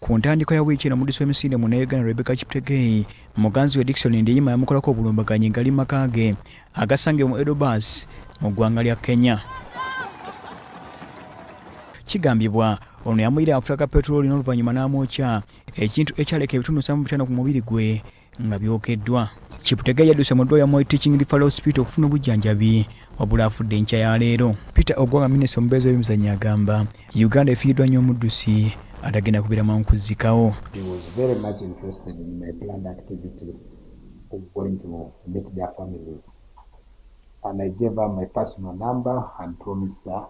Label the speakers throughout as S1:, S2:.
S1: Ku ntandikwa ya wiiki eno omuddusi w'emisinde mu Uganda Rebecca Cheptegei muganzi we Dickson Ndiyima yamukolako obulumbaganyi ngali makage agasange mu Edobas mu ggwanga lya Kenya. Kigambibwa ono yamuyira afuta ka petroli n'oluvannyuma n'amwokya ekintu ekyaleka ebitundu 75 ku mubiri gwe nga byokeddwa. Cheptegei yadduse mu ddwaliro ya Moi Teaching Referral Hospital okufuna obujjanjabi wabula afudde enkya ya leero. Peter Ogwanga minisita omubeezi w'ebyemizannyo agamba Uganda efiiriddwa nnyo omuddusi atagenda kubeeramu nkuzikawo.
S2: He was very much interested in my planned activity of going to meet their families. And I gave her my personal number and promised her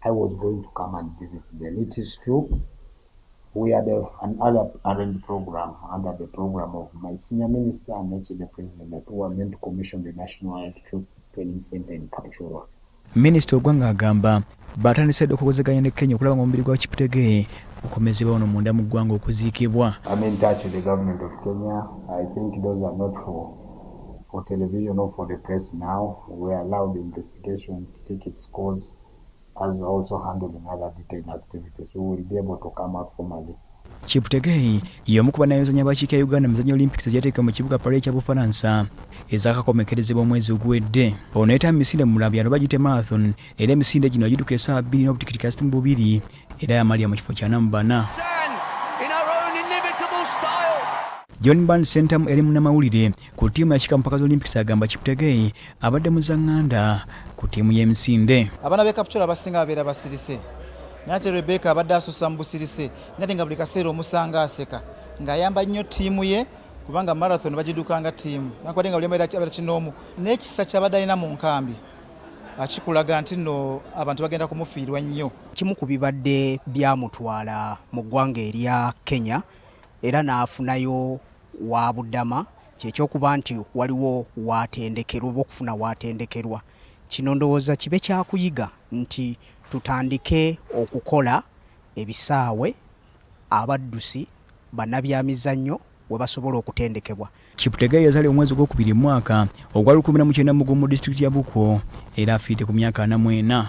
S2: I was going to come and visit them. It is true. We had an earlier arranged program under the program of my senior minister and the president who were meant to commission the National Health Training Center in Kapchorwa.
S1: Minisita Ogwanga agamba batandise okukozeganya ne Kenya okulaba ng'omubiri gwa Cheptegei gukomezebwa ono munda mu ggwanga okuziikibwa.
S2: I'm in touch with the government of Kenya. I think those are not for television or for the press now. We allow the investigation to take its course as we're also handling other detailed activities. We will be able to come out formally.
S1: Cheptegei y'omu ku bannayozanya abakiika ya Uganda muzannyo Olympics ezateeka mu kibuga Paris kya Bufalansa ezakakomekerezebwa omwezi oguwedde. Ono yeetaba emisinde mu byalo bagite marathon era emisinde gino yagituuka essaawa 2 n'obutikitiki 62 era yamalira mu kifo kya nambana. John Band Center eri munnamawulire ku ttiimu yakika mu Pakazi Olympics agamba Cheptegei abadde muzaŋŋanda ku ttiimu y'emisinde.
S3: Abaana b'e Kapchorwa abasinga babeera basirise. Naye Rebecca abadde asussa mu busirise nate nga buli kaseera omusanga aseka ng'ayamba nnyo ttiimu ye kubanga marathon bagidukanga ttiimu nakwadde nga buli abeera kinoomu n'ekisa ky'abadde alina mu nkambi akikulaga nti nno abantu bagenda kumufiirwa nnyo.
S4: Kimu ku bibadde byamutwala mu ggwanga erya Kenya era n'afunayo wa Budama kyekyokuba nti waliwo waatendekerwa oba okufuna waatendekerwa. Kino ndowooza kibe kyakuyiga nti tutandike okukola ebisaawe abaddusi bannabyamizannyo we basobola okutendekebwa.
S1: Cheptegei yazali omwezi gw'okubiri mwaka ogwa 19 mu disitulikiti ya Buko era afiidde ku myaka 44.